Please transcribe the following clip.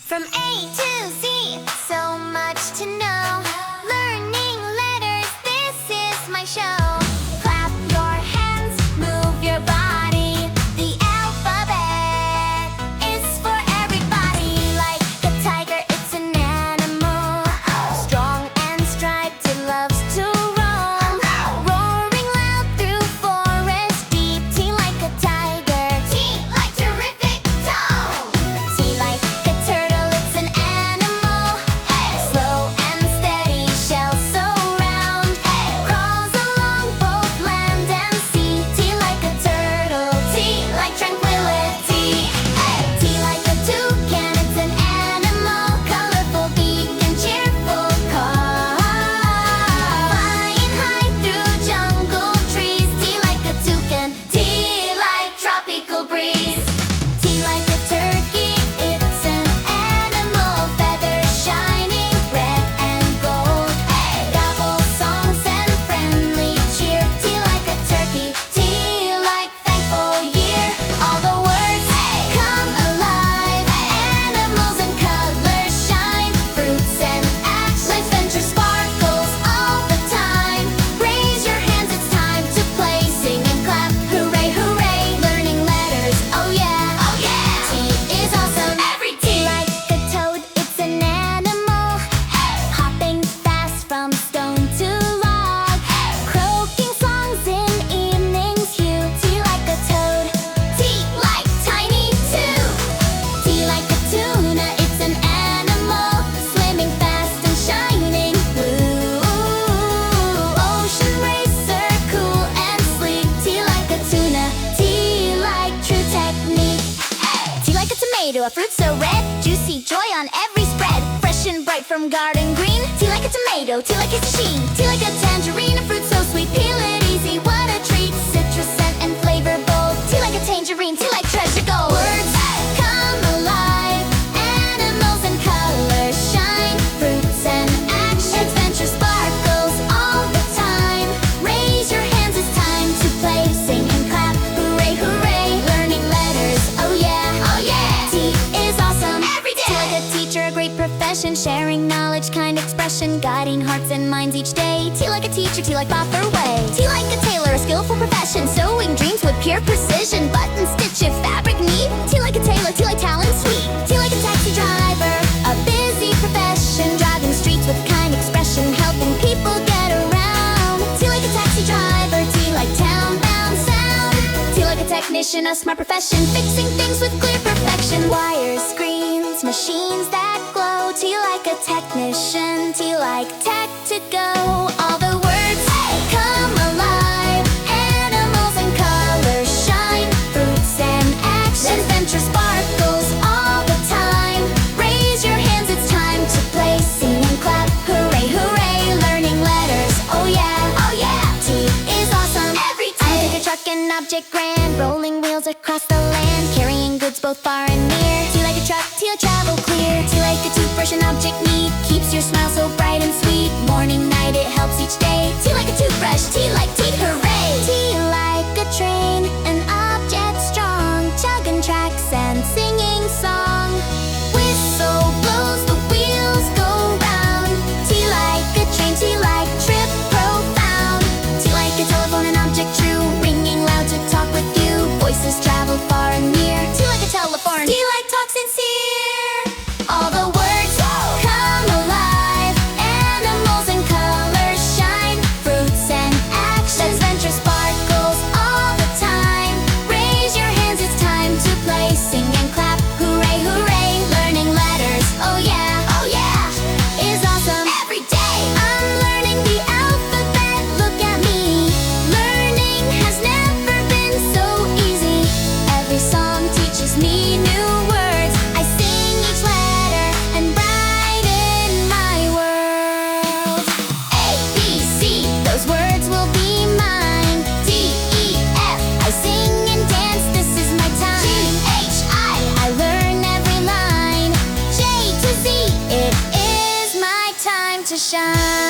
From A to Z, so much to know. Learning letters, this is my show. Clap your hands, move your body. The alphabet is for everybody. Like a tiger, it's an animal. Strong and striped, it loves to roam. Roaring loud through forest deep. T like a tiger. T like terrific tone. T like a turtle, it's an animal. Slow and steady, shell so round. Crawls along both land and sea. T like a turtle. T like tranquility. T like a toucan, it's an animal. Colorful beak and cheerful call. Flying high through jungle trees. T like a toucan. T like tropical breeze. T like a turkey, it's an animal. Feathers shining red and gold. Gobble songs and friendly cheer. T like a turkey. T like thankful year. All the words come alive. Animals and colors shine. Fruits and acts. Adventure sparkles all the time. Raise your hands, it's time to play. Sing and clap, hooray, hooray. Learning letters, oh yeah, oh yeah. T is awesome every day. T like a toad, it's an animal. Hopping fast from stone to log. Croaking songs in evenings hue. T like a toad. T like tiny too. T like a tuna, it's an animal. Swimming fast and shining blue. Ocean racer, cool and sleek. T like a tuna. T like true technique. T like a tomato, a fruit so red. Juicy joy on every spread. Fresh and bright from garden green. T like a tomato, T like it's a sheen. T like a tangerine, a fruit so sweet. Peel it easy, what a treat. Citrus scent and flavor bold. T like a tangerine, T like treasure gold. Words come alive. Animals and colors shine. Fruits and action. Adventure sparkles all the time. Raise your hands, it's time to play. Sing and clap, hooray, hooray. Learning letters, oh yeah, oh yeah. T is awesome every day. T like a teacher, a great profession. Sharing knowledge, kind expression. Guiding hearts and minds each day. T like a teacher, T like buffer way. T like a tailor, a skillful profession. Sewing dreams with pure precision. Button stitch if fabric need. T like a tailor, T like talent sweet. T like a taxi driver, a busy profession. Driving streets with kind expression. Helping people get around. T like a taxi driver, T like town-bound sound. T like a technician, a smart profession. Fixing things with clear perfection. Wires, screens, machines that glow. T like a technician, T like tech to go. All the words come alive. Animals and colors shine. Fruits and action. Adventure sparkles all the time. Raise your hands, it's time to play. Sing and clap, hooray, hooray. Learning letters, oh yeah, oh yeah. T is awesome every day. I take a truck, an object grand. Rolling wheels across the land. Carrying goods both far and near. T like a truck, T like travel clear. T like a toothbrush, an object neat. Keeps your smile so bright and sweet. Morning, night, it helps each day. T like a toothbrush, T like teeth, hooray. T like a train, an object strong. Chugging tracks and singing song. Whistle blows, the wheels go round. T like a train, T like trip profound. T like a telephone, an object true. Ringing loud to talk with you. Voices travel far and near. T like a telephone, T like talk sincere. All the words come alive. Animals and colors shine. Fruits and action. Adventure sparkles all the time. Raise your hands, it's time to play. Sing and clap, hooray, hooray. Learning letters, oh yeah, oh yeah. Is awesome every day. I'm learning the alphabet, look at me. Learning has never been so easy. Every song teaches me new words. I sing each letter and brighten my world. A, B, C, those words will be mine. D, E, F, I sing and dance, this is my time. G, H, I learn every line. J to Z, it is my time to shine.